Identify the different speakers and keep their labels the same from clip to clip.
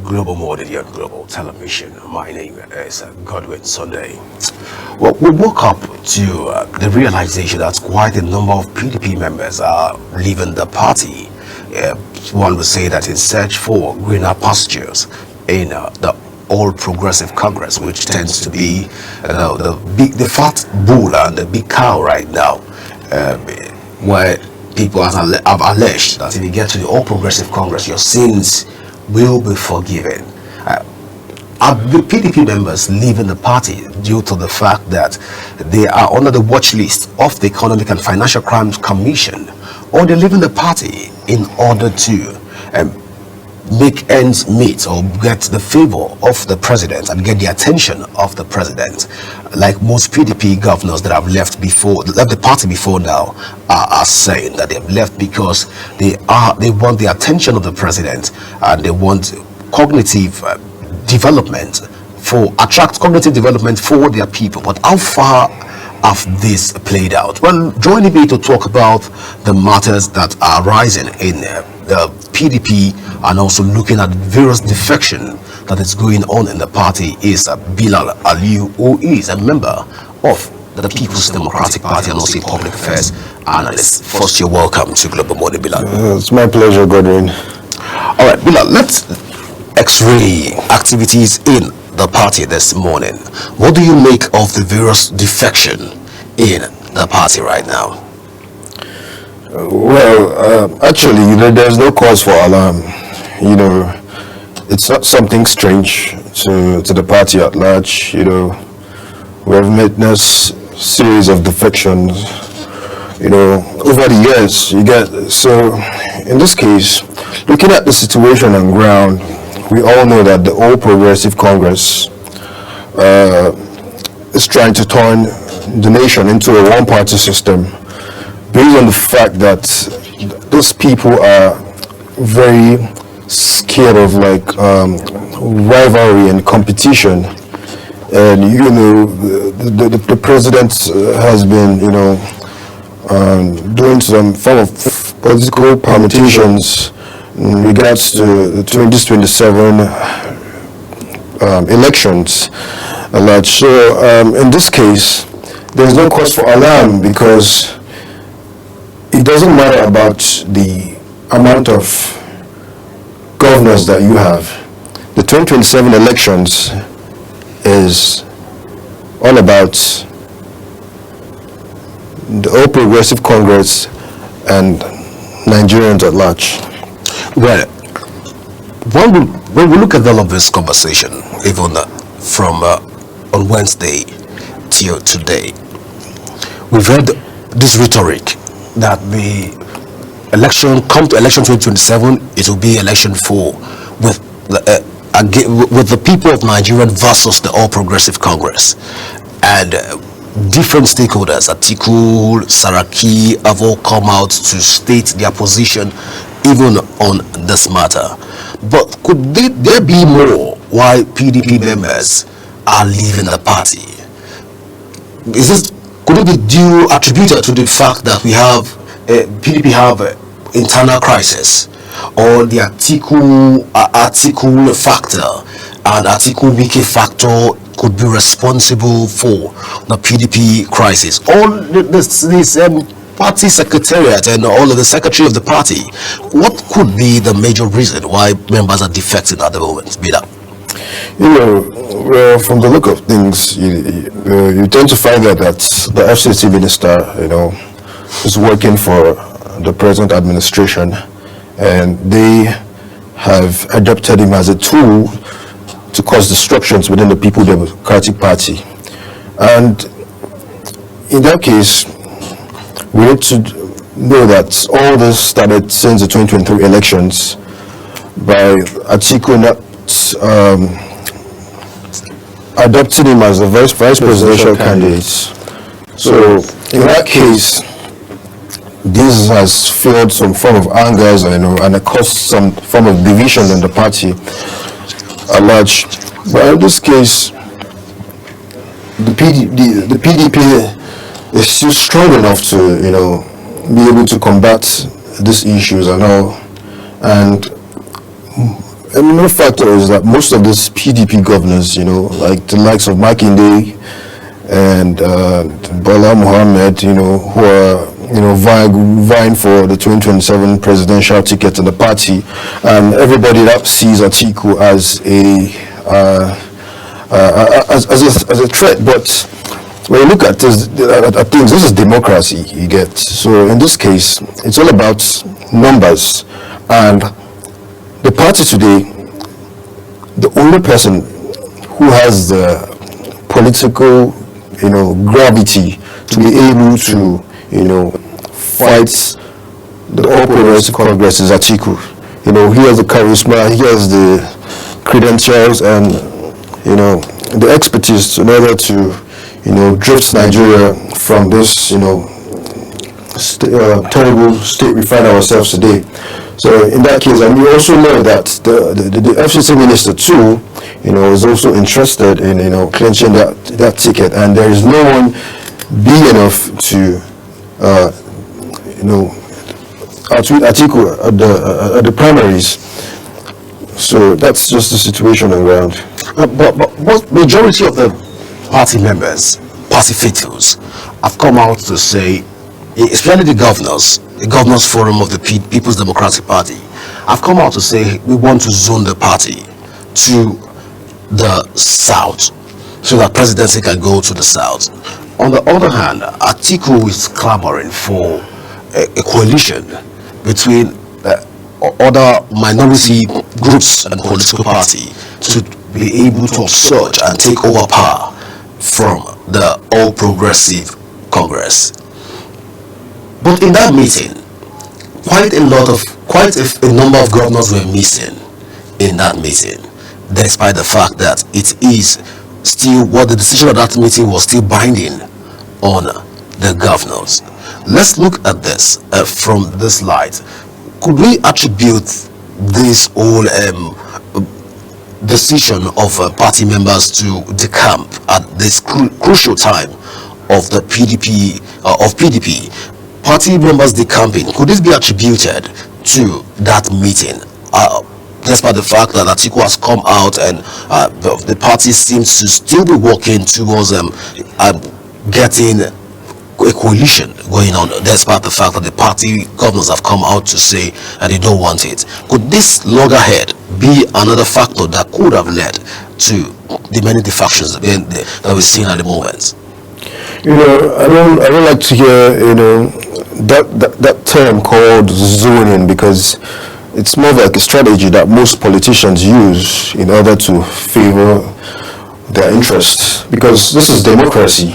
Speaker 1: Global Morning on Global Television. My name is Godwin Sunday. Well, we woke up to the realization that quite a number of PDP members are leaving the party. One would say that in search for greener pastures in the All Progressive Congress, which tends to be the fat bull and the big cow right now, where people have alleged that if you get to the All Progressive Congress, your sins will be forgiven. Are the PDP members leaving the party due to the fact that they are under the watch list of the Economic and Financial Crimes Commission, or they're leaving the party in order to make ends meet or get the favor of the president and get the attention of the president, like most PDP governors that have left the party before now are saying that they've left because they want the attention of the president and they want cognitive development attract cognitive development for their people. But how far have this played out? Well, joining me to talk about the matters that are rising in the PDP and also looking at various defection that is going on in the party is Bilal Aliyu, who is a member of the People's Democratic Party and also public affairs analyst. First, you're welcome to Global Morning, Bilal.
Speaker 2: It's my pleasure, Godwin.
Speaker 1: All right, Bilal, let's X-ray activities in the party this morning. What do you make of the various defection in the party right now?
Speaker 2: Well, actually, there's no cause for alarm. It's not something strange to the party at large. We have witnessed series of defections, over the years. So in this case, looking at the situation on ground, we all know that the All Progressive Congress is trying to turn the nation into a one-party system based on the fact that those people are very scared of rivalry and competition. And the president has been doing some form of political permutations in regards to the 2027 elections a lot. So in this case, there's no cause for alarm because it doesn't matter about the amount of governors that you have. The 2027 elections is all about the All Progressive Congress and Nigerians at large.
Speaker 1: Well, when we look at all of this conversation, even from on Wednesday till today, we've heard this rhetoric that the election, come to election 2027, it will be election with the people of Nigeria versus the All Progressive Congress. And different stakeholders, Atiku, Saraki, have all come out to state their position even on this matter. But could there be more why PDP members are leaving the party? Could it be attributed to the fact that we have PDP have internal crisis, or the Atiku factor and Atiku Wike factor could be responsible for the PDP crisis? All this party secretariat and all of the secretary of the party, what could be the major reason why members are defecting at the moment?
Speaker 2: Well, from the look of things, you tend to find that the FCC minister, is working for the present administration, and they have adopted him as a tool to cause disruptions within the People Democratic Party. And in that case, we need to know that all this started since the 2023 elections by Atiku not adopting him as the vice presidential candidate. So in that case, this has fueled some form of anger, and it caused some form of division in the party at large. But in this case, the PDP is still strong enough to, be able to combat these issues and all. And another factor is that most of these PDP governors, like the likes of Makinde and Bola Mohammed, who are vying for the 2027 presidential ticket in the party, and everybody that sees Atiku as a threat. But when you look at this, at things, this is democracy, you get. So in this case, it's all about numbers, and the party today, the only person who has the political, gravity to be able to, fight the All Progressive Congress is Atiku. He has the charisma, he has the credentials, and the expertise in order to, drift Nigeria from this, terrible state we find ourselves today. So in that case, and we also know that the FCC minister too, is also interested in clinching that ticket, and there is no one big enough to outwit Atiku at the primaries. So that's just the situation on ground.
Speaker 1: But majority of the party members, party faithfuls, have come out to say, especially the governors forum of the People's Democratic Party, have come out to say we want to zone the party to the south so that presidency can go to the south. On the other hand, Atiku is clamoring for a coalition between other minority groups and political party to be able to upsurge and take over power from the All Progressive Congress. But in that meeting, quite a number of governors were missing in that meeting, despite the fact that it is still what the decision of that meeting was still binding on the governors. Let's look at this from this light. Could we attribute this whole decision of party members to decamp at this crucial time of the PDP party members decamping? Could this be attributed to that meeting, despite the fact that Atiku has come out and the party seems to still be working towards getting a coalition going on, despite the fact that the party governors have come out to say that they don't want it? Could this loggerhead be another factor that could have led to the many defections that we're seeing at the moment?
Speaker 2: I don't like to hear that term called zoning, because it's more like a strategy that most politicians use in order to favor their interests, because this is democracy.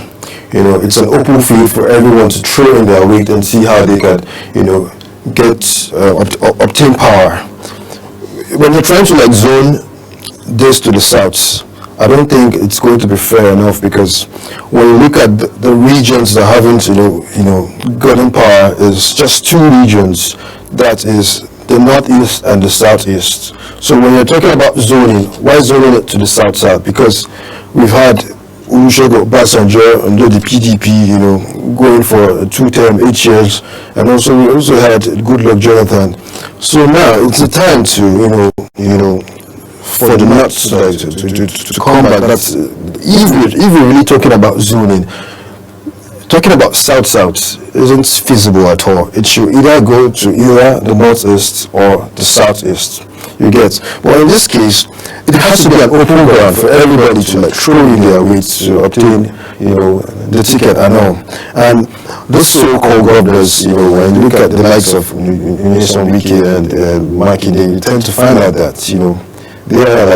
Speaker 2: It's an open field for everyone to throw in their weight and see how they can, obtain power. When you're trying to zone this to the south, I don't think it's going to be fair enough, because when you look at the regions that haven't, gotten power, is just two regions. That is the northeast and the southeast. So when you're talking about zoning, why zoning it to the south? Because we've had Olusegun Obasanjo under the PDP, going for a 2-term, 8 years, and we also had Goodluck Jonathan. So now it's the time to, for the North to combat that. If we're really talking about zoning, talking about south isn't feasible at all. It should either go to either the northeast or the southeast. You get. But in this case, it has to be an open ground for everybody to throw in their weight to obtain, the ticket and all. And those so-called governors, when you look at the likes of Nyesom Wike and Makinde, you tend to find out that, they are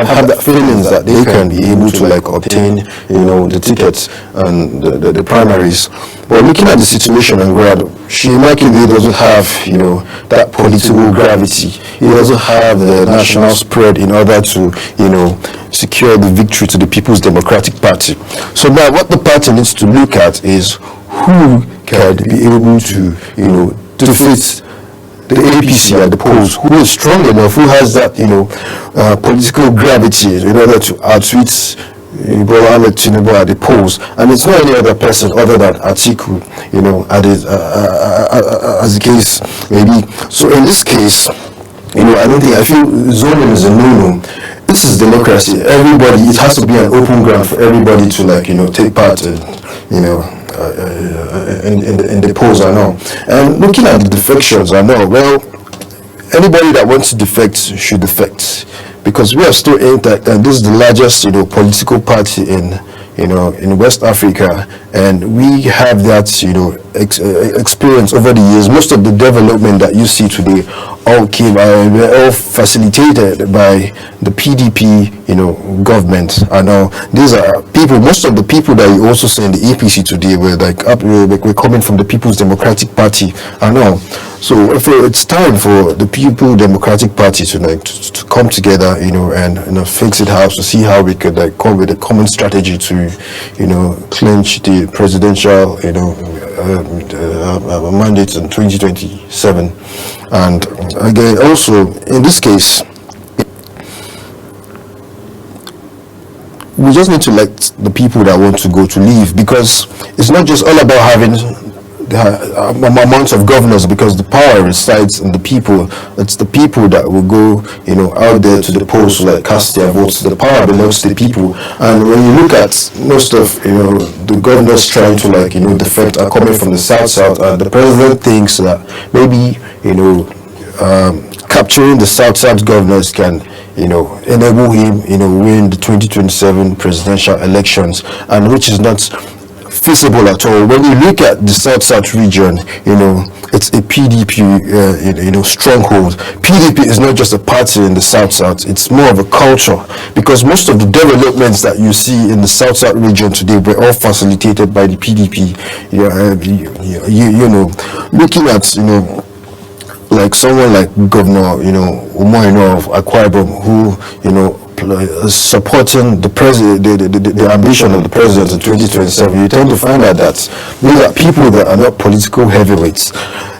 Speaker 2: have that feelings that they can be able to obtain the tickets and the primaries. But looking at the situation on ground, Makinde doesn't have that political gravity. He doesn't have the national spread in order to secure the victory to the People's Democratic Party. So now what the party needs to look at is who can be able to defeat the APC at the polls, who is strong enough, who has that political gravity in order to outwit Bola Ahmed Tinubu at the polls, and it's not any other person other than Atiku, as the case may be. So in this case, I feel zoning is a no-no. This is democracy. Everybody, it has to be an open ground for everybody to take part in, in the polls. I know. And looking at the defections, I know. Well, anybody that wants to defect should defect, because we are still intact, and this is the largest political party in West Africa, and we have that experience over the years. Most of the development that you see today all facilitated by the PDP government. I know these are people, most of the people that you also see in the APC today were we're coming from the People's Democratic Party. I know. So it's time for the People Democratic Party to come together, and fix it out, to see how we could come with a common strategy to, clinch the presidential, mandate in 2027. And again, also in this case, we just need to let the people that want to go to leave, because it's not just all about having amounts of governors, because the power resides in the people. It's the people that will go out there to the polls to cast their votes. The power belongs to the people. And when you look at most of the governors trying to defect are coming from the south, and the president thinks that maybe capturing the south governors can enable him win the 2027 presidential elections, and which is not feasible at all. When you look at the south region, it's a PDP stronghold. PDP is not just a party in the south, it's more of a culture, because most of the developments that you see in the south region today were all facilitated by the PDP. Looking at like someone like Governor Umoino of Akwa Ibom, who supporting the ambition of the president in 2027, you tend to find out that these are people that are not political heavyweights.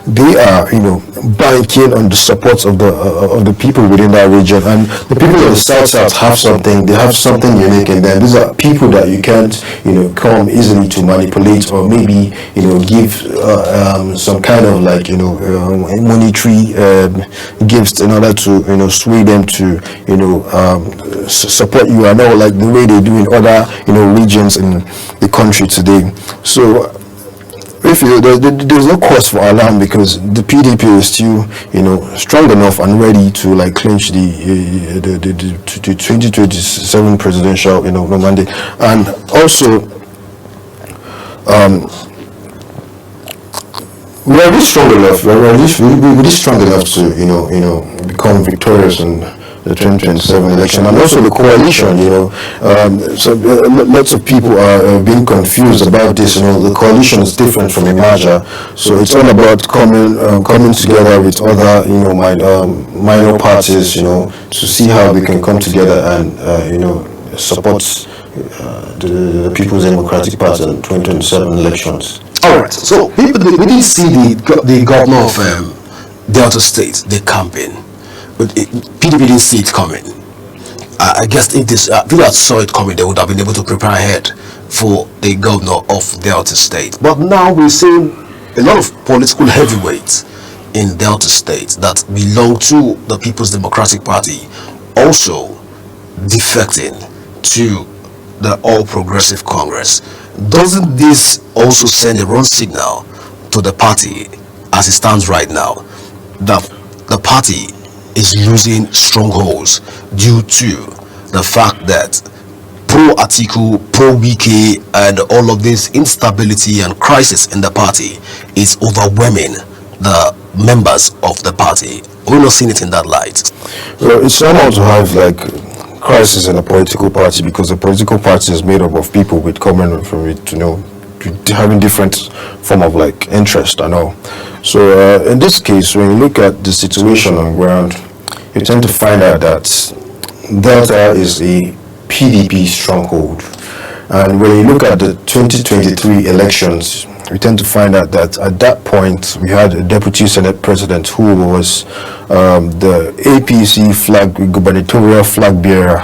Speaker 2: They are, banking on the support of the people within that region, and the people of the South have something. They have something unique in them. These are people that you can't, come easily to manipulate, or maybe, give some kind of monetary gifts in order to, sway them to, support you. I know, like the way they do in other, regions in the country today. So there's no cause for alarm, because the PDP is still, strong enough and ready to clinch the 2027 presidential, mandate. And also, we're really strong enough. We're really strong enough to, become victorious in the 2027 election, and also the coalition. So lots of people are being confused about this. The coalition is different from a merger, so it's all about coming together with other minor parties, to see how we can come together and support the People's Democratic Party in 2027 elections.
Speaker 1: All right. So we didn't see the governor of Delta State, Decamp. PDP didn't see it coming. I guess if people that saw it coming, they would have been able to prepare ahead for the governor of Delta State. But now we're seeing a lot of political heavyweights in Delta State that belong to the People's Democratic Party also defecting to the All Progressive Congress. Doesn't this also send a wrong signal to the party as it stands right now, that the party is losing strongholds due to the fact that pro-Atiku, pro-Wike, and all of this instability and crisis in the party is overwhelming the members of the party? We're not seeing it in that light.
Speaker 2: Well, it's normal to have crisis in a political party, because the political party is made up of people with common from it, having different form of interest. I know. So in this case, when you look at the situation on ground, you tend to find out that Delta is a PDP stronghold. And when you look at the 2023 elections, we tend to find out that at that point we had a deputy senate president who was the APC gubernatorial flag bearer,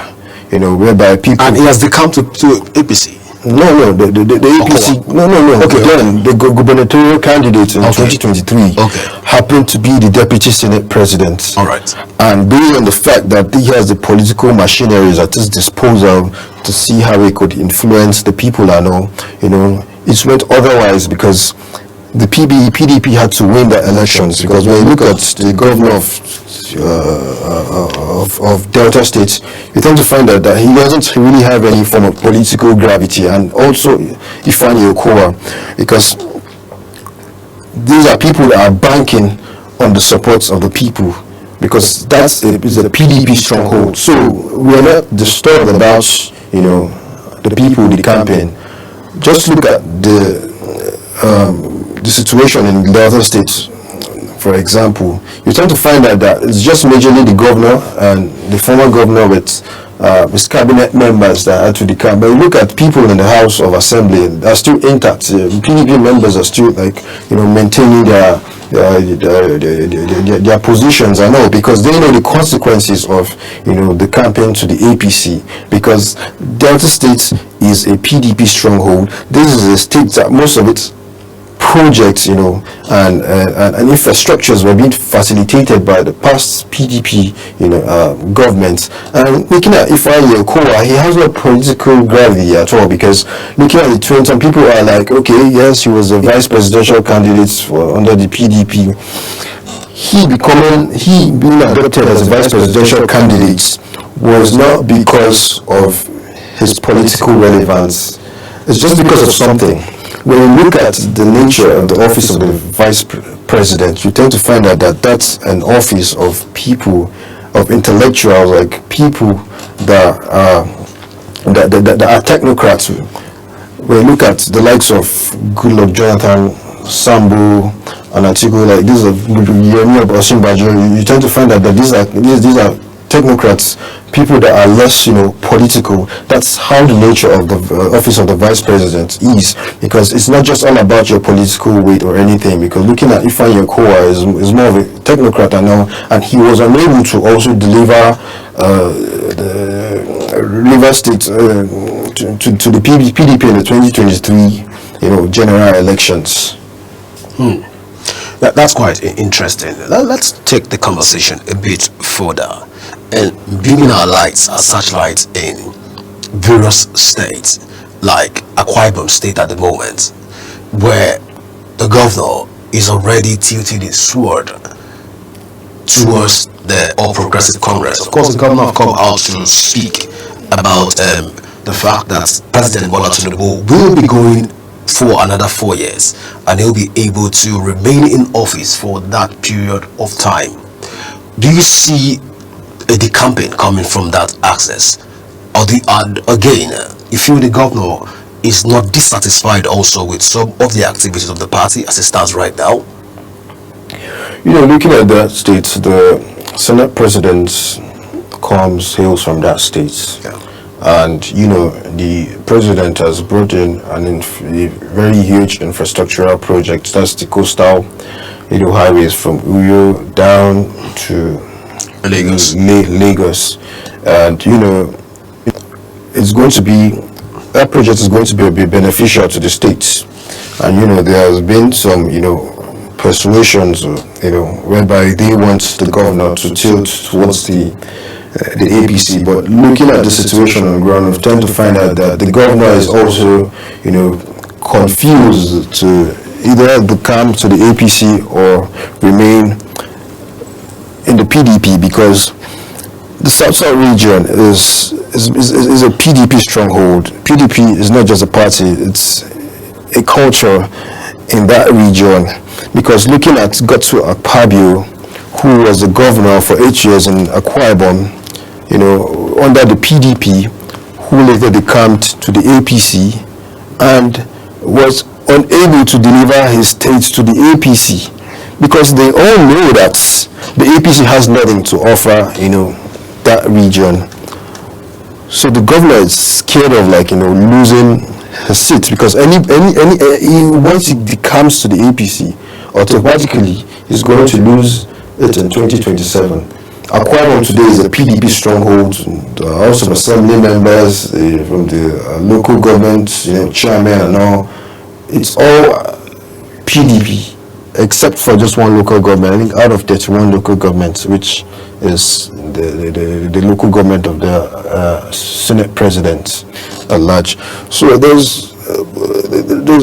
Speaker 2: whereby people.
Speaker 1: And he has decamped to APC.
Speaker 2: No, the APC. No.
Speaker 1: Okay,
Speaker 2: Then the gubernatorial candidate in 2023 happened to be the deputy senate president.
Speaker 1: All right.
Speaker 2: And based on the fact that he has the political machineries at his disposal to see how he could influence the people, it went otherwise because the PDP had to win the elections. Because when you look at the governor of Delta State, you tend to find out that he doesn't really have any form of political gravity, and also Ifeanyi Okowa, because these are people that are banking on the support of the people, because that's is a PDP stronghold. So we're not disturbed about the people, the campaign. Just look at the situation in Delta State. For example, you tend to find out that it's just majorly the governor and the former governor with his cabinet members that are to the camp. But you look at people in the House of Assembly, they're still intact. PDP members are still maintaining their positions and all, because they know the consequences of the campaign to the APC, because Delta State is a PDP stronghold. This is a state that most of its projects and infrastructures were being facilitated by the past PDP governments. And looking at Ifeanyi Okowa, he has no political gravity at all, because looking at the trend, some people are like, okay, yes, he was a vice presidential candidate under the PDP. He being adopted as a vice presidential candidate was not because of his political relevance. It's just because of something. When you look at the nature of the office of the vice president, you tend to find out that that's an office of people, of intellectuals, like people that are technocrats. When you look at the likes of Goodluck Jonathan, Sambo, and Atiku, like these are Yemi Osinbajo, you tend to find out that these are technocrats, people that are less political. That's how the nature of the office of the vice president is, because it's not just all about your political weight or anything. Because looking at Ifeanyi Okowa is more of a technocrat and he was unable to also deliver the River State to the PDP in the 2023 general elections.
Speaker 1: That's quite interesting. Let's take the conversation a bit further and beaming our lights, our searchlights in various states, like Akwa Ibom State at the moment, where the governor is already tilting his sword towards the All Progressive Congress. Of course, the governor have come out to speak about the fact that President Bola Tinubu will be going for another 4 years, and he'll be able to remain in office for that period of time. Do you see a decamping coming from that access? Or again, you feel the governor is not dissatisfied also with some of the activities of the party as it stands right now?
Speaker 2: Looking at that state, the Senate President hails from that state.
Speaker 1: Yeah.
Speaker 2: And the president has brought in a very huge infrastructural project. That's the coastal highways from Uyo down to Lagos. And it's going to be, that project is going to be beneficial to the states. And there has been some persuasions whereby they want the governor to tilt towards the APC. But looking at the situation on the ground, we tend to find out that the governor is also confused to either become to the APC or remain in the PDP, because the South region is a PDP stronghold. PDP is not just a party, it's a culture in that region. Because looking at Godswill Akpabio, who was the governor for 8 years in Akwa Ibom, under the PDP, who later decamped to the APC and was unable to deliver his state to the APC, because they all know that the APC has nothing to offer, that region. So the governor is scared of losing his seat, because once he decamped to the APC, automatically he's going to lose it in 2027. Akwa Ibom today is a PDP stronghold. Also, assembly members from the local government, chairman and all. It's all PDP, except for just one local government. I think out of 31 local governments, which is the local government of the Senate president at large. So there's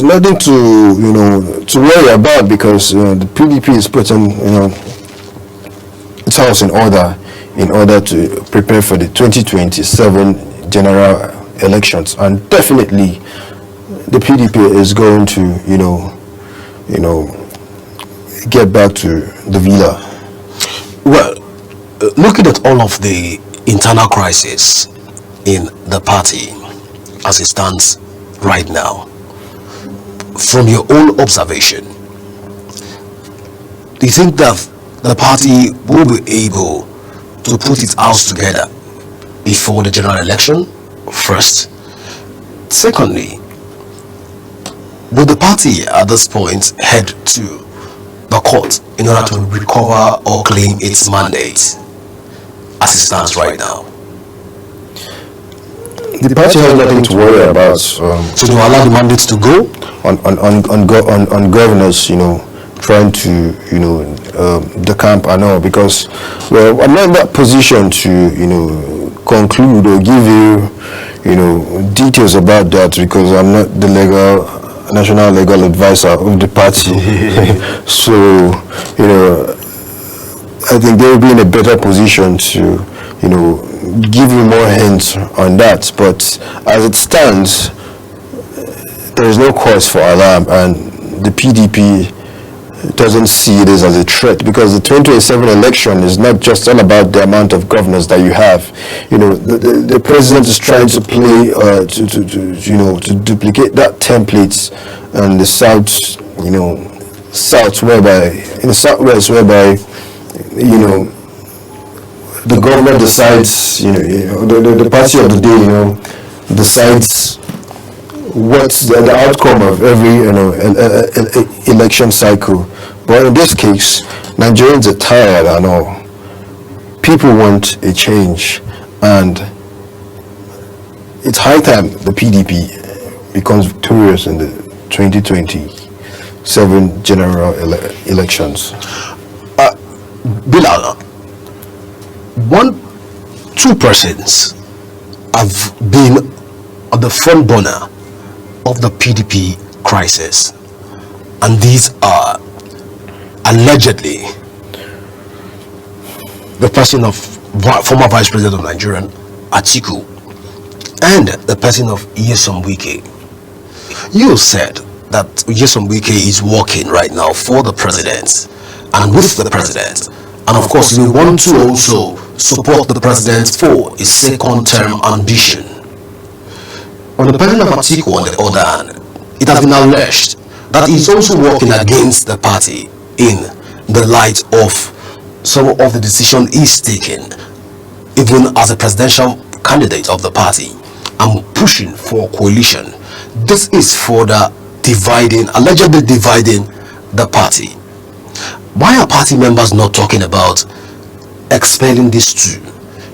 Speaker 2: nothing to worry about, because the PDP is putting its house in order to prepare for the 2027 general elections, and definitely the PDP is going to get back to the villa.
Speaker 1: Well, looking at all of the internal crisis in the party as it stands right now, from your own observation, do you think that the party will be able to put its house together before the general election? First. Secondly, will the party at this point head to the court in order to recover or claim its mandate as it stands right now?
Speaker 2: The party has nothing to worry about.
Speaker 1: So to allow the mandate to go
Speaker 2: on governors, trying to decamp and all, because I'm not in that position to conclude or give you details about that, because I'm not the national legal advisor of the party. So I think they will be in a better position to give you more hints on that. But as it stands, there is no cause for alarm, and the PDP doesn't see this as a threat, because the 2027 election is not just all about the amount of governors that you have. The president is trying to play to duplicate that template, and the south whereby in the southwest, whereby the government decides, the party of the day decides what's the outcome of every election cycle. But in this case, Nigerians are tired and all. People want a change, and it's high time the PDP becomes victorious in the 2027 general elections.
Speaker 1: Bilal, two persons have been on the front burner of the PDP crisis, and these are allegedly the person of former Vice President of Nigeria, Atiku, and the person of Nyesom Wike. You said that Nyesom Wike is working right now for the president and with the president, and of course we want to also support the president for his second term ambition. On the person of Atiku, on the other hand, it has been alleged that he is also working against the party in the light of some of the decisions he's taken, even as a presidential candidate of the party, and pushing for coalition. This is further allegedly dividing the party. Why are party members not talking about expelling these two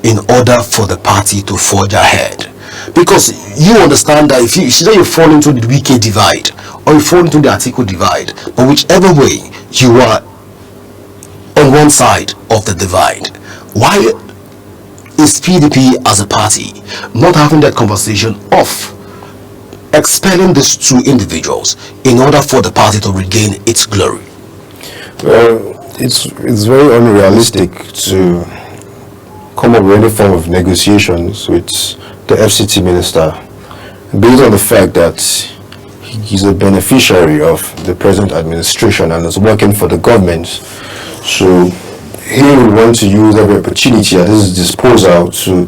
Speaker 1: in order for the party to forge ahead? Because you understand that if you fall into the Wike divide or you fall into the Atiku divide, but whichever way you are on one side of the divide, why is PDP as a party not having that conversation of expelling these two individuals in order for the party to regain its glory?
Speaker 2: Well, it's very unrealistic to come up with any form of negotiations with the FCT minister based on the fact that he's a beneficiary of the present administration and is working for the government. So he will want to use every opportunity at his disposal to,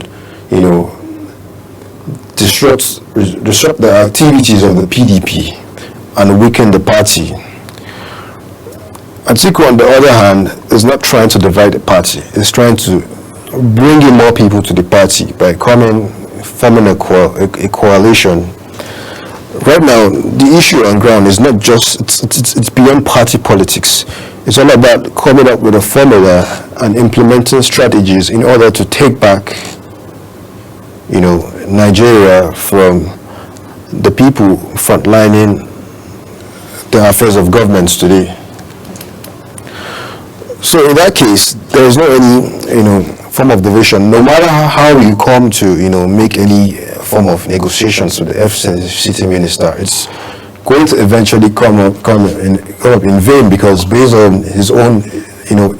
Speaker 2: disrupt the activities of the PDP and weaken the party. Atiku, on the other hand, is not trying to divide the party. He's trying to bring in more people to the party by forming a coalition. right now the issue on ground is not just it's beyond party politics. It's all about coming up with a formula and implementing strategies in order to take back, Nigeria from the people frontlining the affairs of governments today. So in that case, there is no any form of division. No matter how you come to make any form of negotiations with the FCT minister, it's going to eventually come up in vain, because based on his own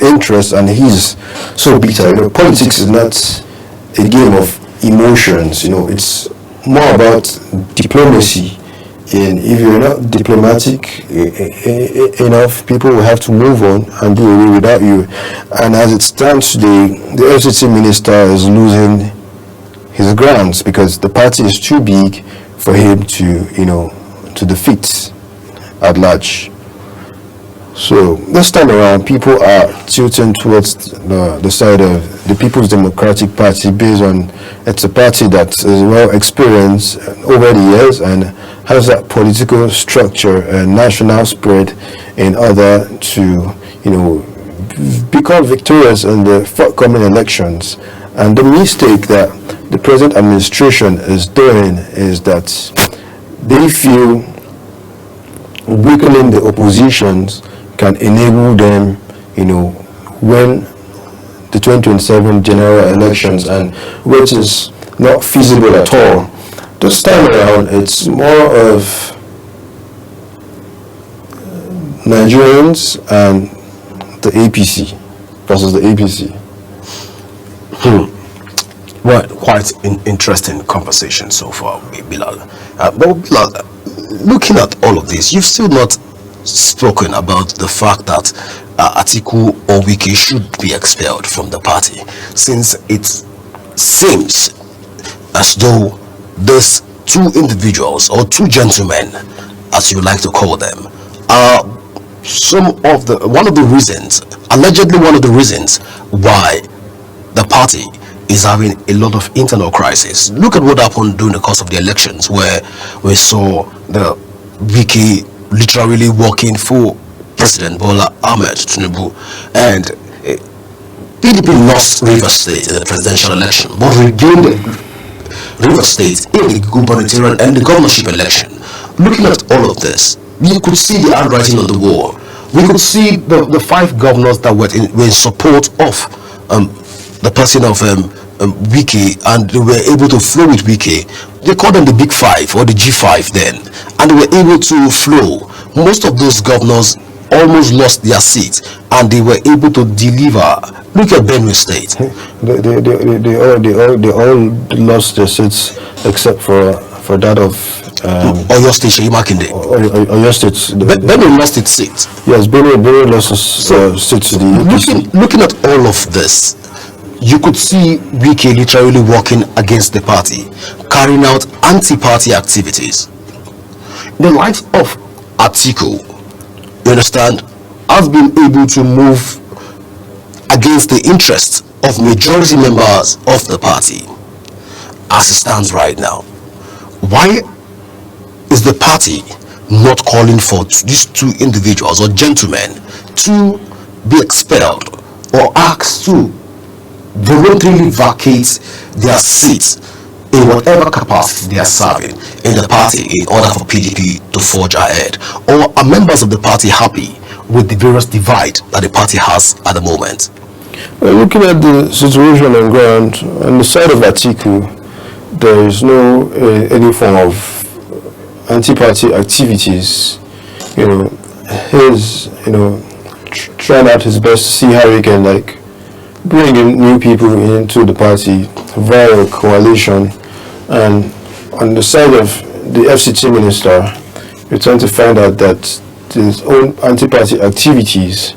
Speaker 2: interests, and he's so bitter. Politics is not a game of emotions. It's more about diplomacy. And if you're not diplomatic enough, people will have to move on and do away without you. And as it stands today, the FCT minister is losing his grounds because the party is too big for him to defeat at large. So this time around, people are tilting towards the side of the People's Democratic Party, based on it's a party that is well experienced over the years and has that political structure and national spread in order to become victorious in the forthcoming elections. And the mistake that the present administration is doing is that they feel weakening the oppositions can enable them, win the 2027 general elections, and which is not feasible at all. This time around, it's more of Nigerians and the APC versus the APC.
Speaker 1: Well, quite interesting conversation so far, Bilal. But Bilal, looking at all of this, you've still not spoken about the fact that Atiku or Wike should be expelled from the party, since it seems as though these two individuals, or two gentlemen, as you like to call them, are one of the reasons why the party is having a lot of internal crisis. Look at what happened during the course of the elections, where we saw the Wike literally working for President Bola Ahmed Tinubu, and PDP lost Rivers State in the presidential election, but regained Rivers State in the gubernatorial and the governorship election. Looking at all of this, you could see the handwriting on the wall. We could see the five governors that were in support of the person of Wike, and they were able to flow with Wike. They called them the Big Five, or the G5 then, and they were able to flow. Most of those governors almost lost their seats, and they were able to deliver. Look at Benue State.
Speaker 2: They all lost their seats except for that of
Speaker 1: Oyo State, Seyi Makinde.
Speaker 2: Oyo State.
Speaker 1: Benue lost its seat.
Speaker 2: Yes, Benue lost its seat to the APC.
Speaker 1: Looking at all of this, you could see Wike literally working against the party, carrying out anti-party activities. The light of Atiku, you understand, has been able to move against the interests of majority members of the party as it stands right now. Why is the party not calling for these two individuals or gentlemen to be expelled or asked to voluntarily vacate their seats in whatever capacity they are serving in the party in order for PDP to forge ahead? Or are members of the party happy with the various divide that the party has at the moment?
Speaker 2: Well, looking at the situation on ground, on the side of Atiku, there is no any form of anti-party activities. He's trying out his best to see how he can bring in new people into the party via a coalition. And on the side of the FCT minister, you're trying to find out that his own anti-party activities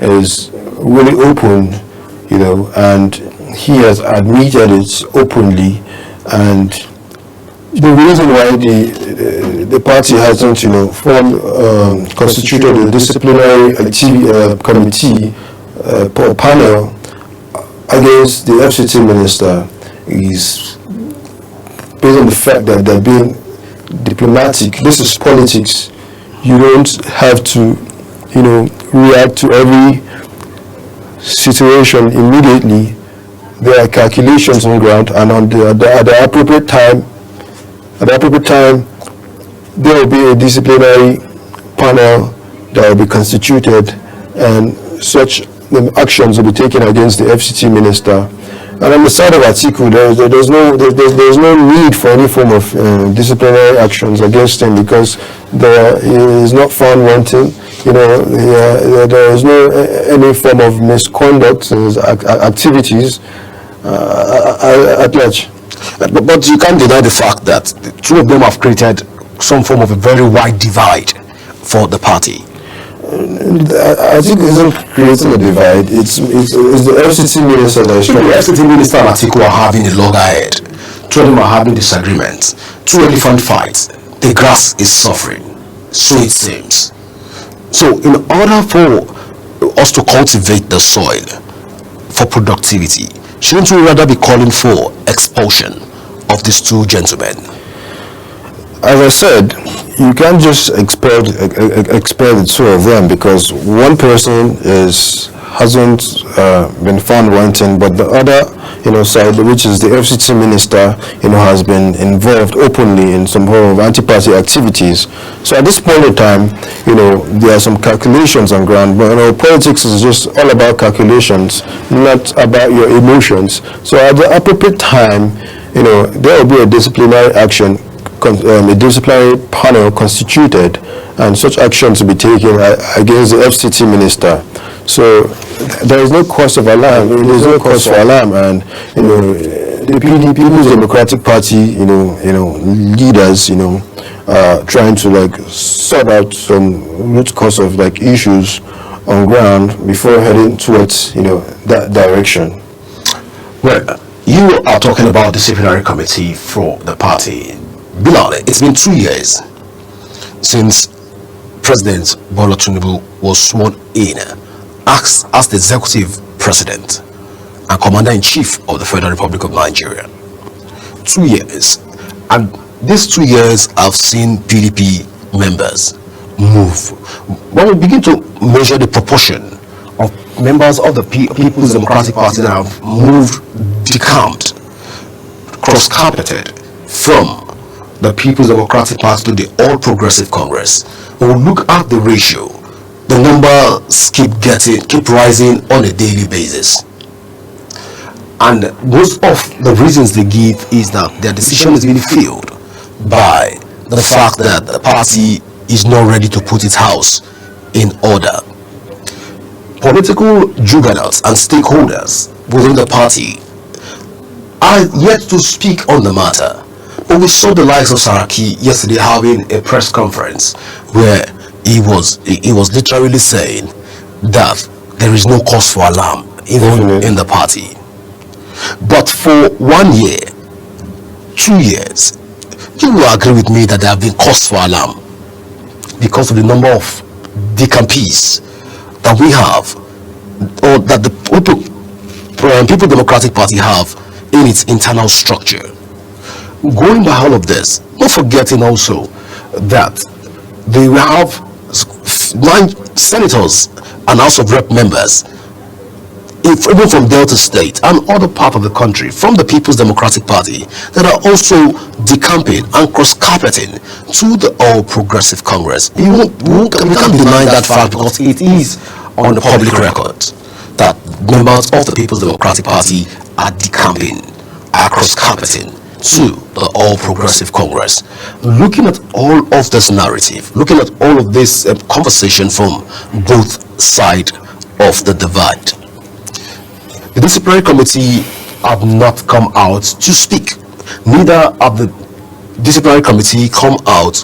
Speaker 2: is really open, and he has admitted it openly. And the reason why the party hasn't, constituted a disciplinary committee panel against the FCT minister is based on the fact that they're being diplomatic. This is politics. You don't have to, react to every situation immediately. There are calculations on ground, and at the appropriate time, there will be a disciplinary panel that will be constituted, and such actions will be taken against the FCT minister. And on the side of Atiku, there's no need for any form of disciplinary actions against him, because he is not found wanting. There is no any form of misconduct in his activities at large.
Speaker 1: But you can't deny the fact that the two of them have created some form of a very wide divide for the party.
Speaker 2: I think it's not creating a divide. It's the FCT minister that is trying.
Speaker 1: The FCT minister and Atiku are having a loggerhead. Two of them are having disagreements. Two elephant fights. The grass is suffering. So it seems. So in order for us to cultivate the soil for productivity, shouldn't we rather be calling for expulsion of these two gentlemen?
Speaker 2: As I said, you can't just expel the two of them, because one person hasn't been found wanting, but the other side, which is the FCT minister, has been involved openly in some form of anti-party activities. So at this point in time, there are some calculations on ground, but politics is just all about calculations, not about your emotions. So at the appropriate time, there will be a disciplinary action, a disciplinary panel constituted, and such actions to be taken against the FCT minister. So there is no cause of alarm. There is no cause for alarm, and the People's Democratic Party, leaders, trying to sort out some root cause of issues on ground before heading towards that direction.
Speaker 1: Well, you are talking about the disciplinary committee for the party. Bilal, it's been 2 years since President Bola Tinubu was sworn in as the executive president and commander-in-chief of the Federal Republic of Nigeria. 2 years. And these 2 years have seen PDP members move. When we begin to measure the proportion of members of the People's Democratic Party that have moved, decamped, cross-carpeted from the People's Democratic Party to the All Progressive Congress, we'll look at the ratio. The numbers keep rising on a daily basis. And most of the reasons they give is that their decision is being fueled by the fact that the party is not ready to put its house in order. Political juggernauts and stakeholders within the party are yet to speak on the matter. But we saw the likes of Saraki yesterday having a press conference where he was literally saying that there is no cause for alarm even in the party. But for 1 year, 2 years, you will agree with me that there have been cause for alarm because of the number of decampees that we have, or that the People Democratic Party have in its internal structure. Going by all of this, not forgetting also that they will have 9 senators and House of Rep members, even from Delta State and other part of the country, from the People's Democratic Party, that are also decamping and cross-carpeting to the All Progressive Congress. We can't deny that fact, because it is on the public record that members of the People's Democratic Party are decamping, are cross-carpeting to the All Progressive Congress. Looking at all of this narrative, looking at all of this conversation from both sides of the divide, the disciplinary committee have not come out to speak. Neither have the disciplinary committee come out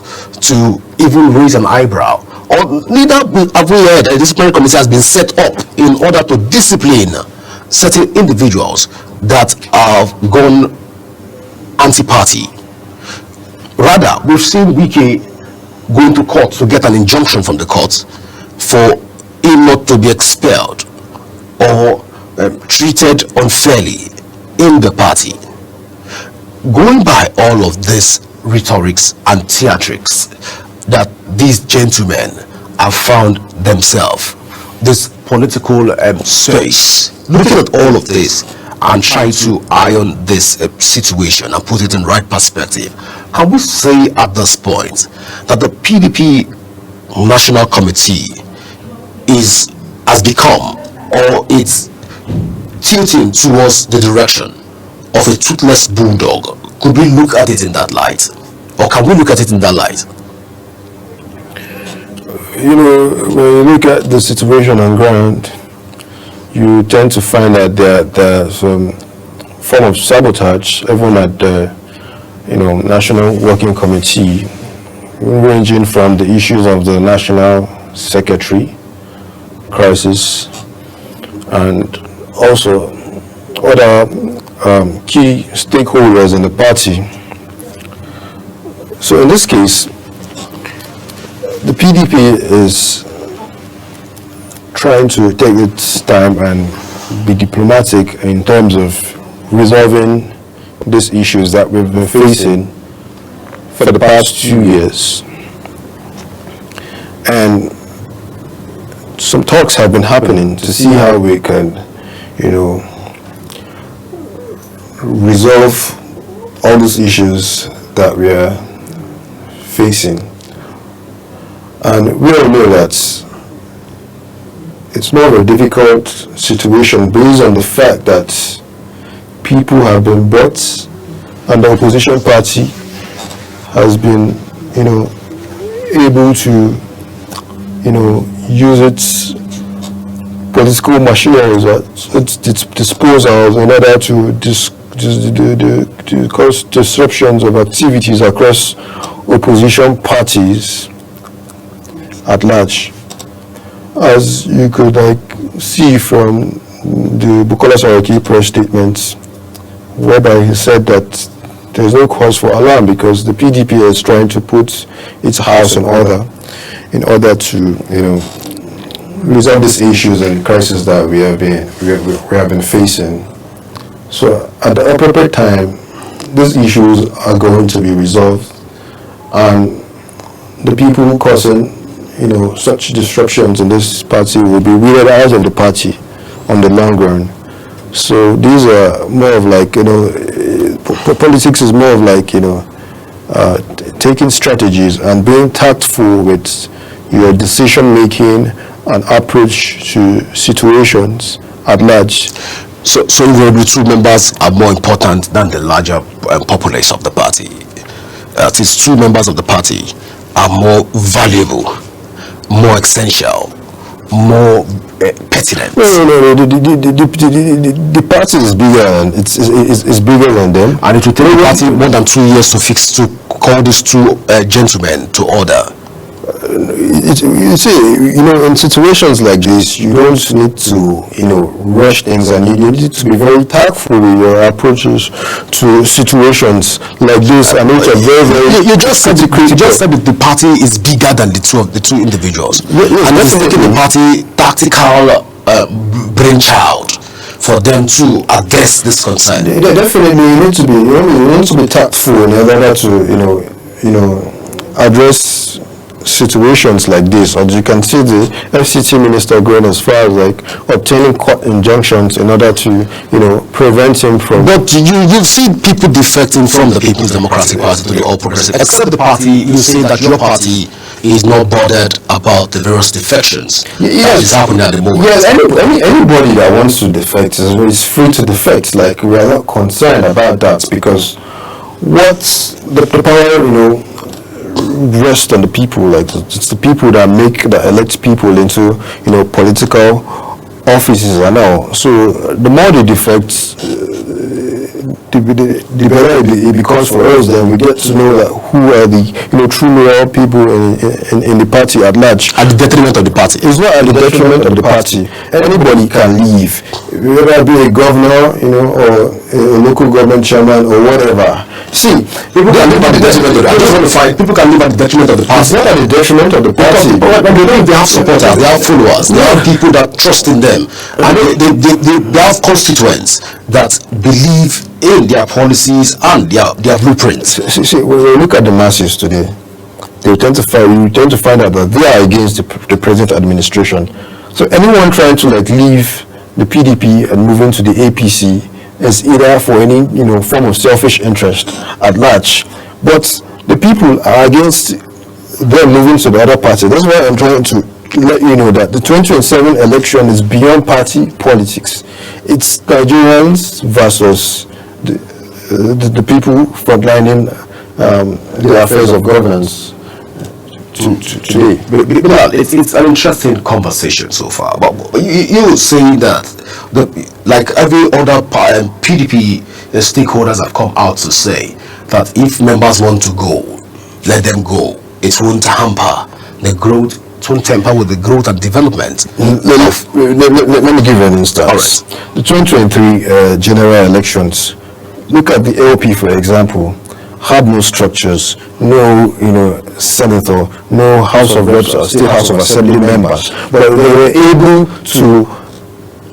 Speaker 1: to even raise an eyebrow, or neither have we heard that the disciplinary committee has been set up in order to discipline certain individuals that have gone anti-party. Rather, we've seen Wike going to court to get an injunction from the court for him not to be expelled or treated unfairly in the party. Going by all of these rhetorics and theatrics that these gentlemen have found themselves, this political space, looking at all of this and trying to iron this situation and put it in right perspective, can we say at this point that the PDP National Committee has become, or it's tilting towards the direction of a toothless bulldog? Could we look at it in that light? Or can we look at it in that light?
Speaker 2: You know, when you look at the situation on ground, you tend to find that there's some form of sabotage, even at the National Working Committee, ranging from the issues of the National Secretary crisis and also other key stakeholders in the party. So in this case, the PDP is trying to take its time and be diplomatic in terms of resolving these issues that we've been facing for the past 2 years. And some talks have been happening to see how we can, resolve all these issues that we are facing. And we all know that it's not a difficult situation based on the fact that people have been bought and the opposition party has been, able to, use its political machinery at its disposal in order to cause disruptions of activities across opposition parties at large. As you could see from the Bukola Saraki press statements, whereby he said that there is no cause for alarm because the PDP is trying to put its house in order to resolve these issues and crises that we have been facing. So at the appropriate time, these issues are going to be resolved, and the people causing such disruptions in this party will be weeded out of the party on the long run. So these are more of politics is more of taking strategies and being tactful with your decision making and approach to situations at large.
Speaker 1: So the true members are more important than the larger populace of the party. Its true members of the party are more valuable, more essential, more pertinent.
Speaker 2: No. The party is bigger, and it's bigger than them.
Speaker 1: And it will take the party more than 2 years to call these two gentlemen to order.
Speaker 2: You see, in situations like this, you don't need to, rush things, and you need to be very tactful with your approaches to situations like this, and which are very, very.
Speaker 1: You just said that the party is bigger than the two individuals, and it's taking the party tactical brainchild for them to address this concern.
Speaker 2: Definitely, you need to be tactful in order to address situations like this. Or you can see the FCT minister going as far as obtaining court injunctions in order to prevent him from.
Speaker 1: But you've seen people defecting from the People's Democratic Party to the All Progressive, except the party. You say that your party is not bothered about the various defections that is happening at the moment.
Speaker 2: Yes, anybody that wants to defect is free to defect. We are not concerned about that, because what's the power rest on the people. It's the people that elect people into political offices and all. So the more they defect, the better it becomes for us. Then we get to know who are the true loyal people in the party at large.
Speaker 1: At the detriment of the party.
Speaker 2: It's not at the detriment of the party. Anybody can leave whether be a governor, or a local government chairman or whatever. See,
Speaker 1: People can live at the detriment of the, I just want to find, people can live at the detriment of the
Speaker 2: it's
Speaker 1: party.
Speaker 2: not at the detriment of the party.
Speaker 1: But they don't, they have supporters, they have followers, they have people that trust in them, and they have constituents that believe in their policies and their blueprints.
Speaker 2: See, when we look at the masses today, we tend to find out that they are against the present administration. So anyone trying to leave the PDP and move into the APC is either for any form of selfish interest at large, but the people are against them moving to the other party. That's why I'm trying to let you know that the 2027 election is beyond party politics. It's Nigerians versus the people frontlining the affairs of governance today.
Speaker 1: But it's an interesting conversation so far. But you saying that like every other PDP stakeholders have come out to say that if members want to go, let them go. It won't hamper the growth. It won't tamper with the growth and development.
Speaker 2: Let me give you an instance.
Speaker 1: All right.
Speaker 2: The 2023 general elections. Look at the LP, for example. Had no structures, no senator, no House of Reps or State House of Assembly members, but they were able to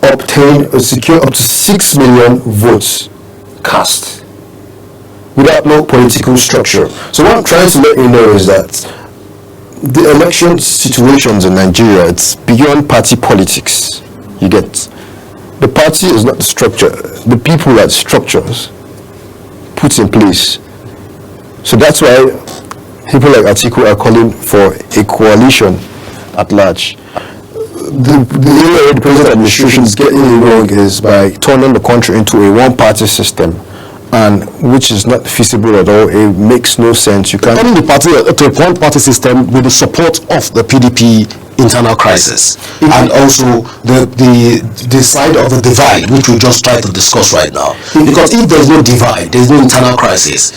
Speaker 2: obtain or secure up to 6 million votes cast without no political structure. So what I'm trying to let you know is that the election situations in Nigeria, it's beyond party politics. You get, the party is not the structure, the people that structures puts in place. So that's why people like Atiku are calling for a coalition at large. The area the present administration is getting it wrong is by turning the country into a one-party system, and which is not feasible at all. It makes no sense. You can't
Speaker 1: turning the party to a one-party system with the support of the PDP internal crisis, and also the side of the divide, which we just tried to discuss right now. Because if there's no divide, there's no internal crisis.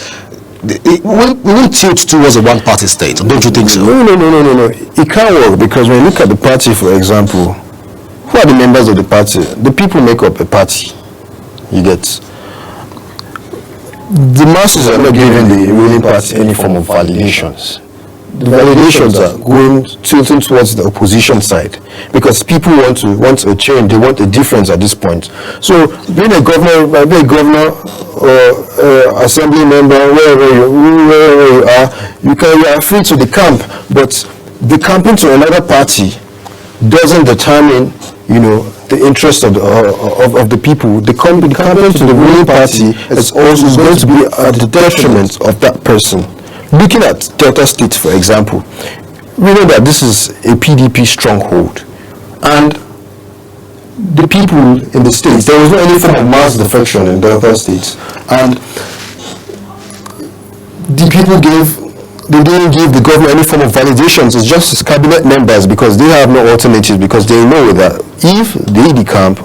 Speaker 1: We won't tilt towards a one-party state, don't you think so?
Speaker 2: No. It can't work, because when you look at the party, for example, who are the members of the party? The people make up a party. You get. The masses are not giving the ruling party any form of validations. The validations are tilting towards the opposition side, because people want a change, they want a difference at this point. So being a governor or assembly member, wherever you are, you are free to decamp, but decamping to another party doesn't determine the interest of the people. Decamping to the ruling party is also going to be at the detriment of that person. Looking at Delta State, for example, we know that this is a PDP stronghold, and the people in the states, there was no any form of mass defection in Delta State, and the people they didn't give the government any form of validations. It's just as cabinet members, because they have no alternatives, because they know that if they decamp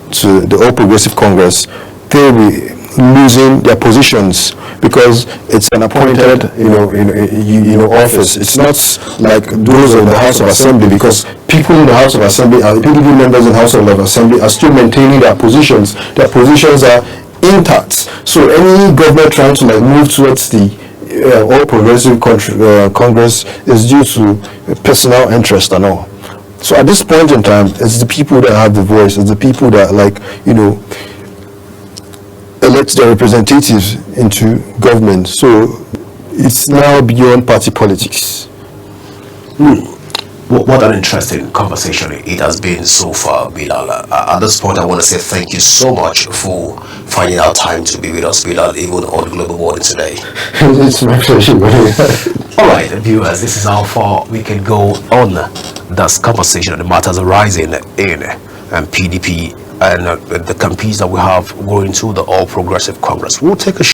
Speaker 2: to the All Progressive Congress, they'll be losing their positions, because it's an appointed office. It's not like those of the House of Assembly, because people in the House of Assembly, the PDP members in the House of Assembly are still maintaining their positions. Their positions are intact. So any government trying to move towards the All Progressive Congress is due to personal interest and all. So at this point in time, it's the people that have the voice. It's the people that elect their representatives into government. So it's now beyond party politics.
Speaker 1: What an interesting conversation it has been so far, Bilal. At this point, I want to say thank you so much for finding out time to be with us, Bilal, even on Global Morning today.
Speaker 2: It's my pleasure.
Speaker 1: All right, viewers, this is how far we can go on this conversation on the matters arising in PDP and the campaigns that we have going to the All Progressive Congress. We'll take a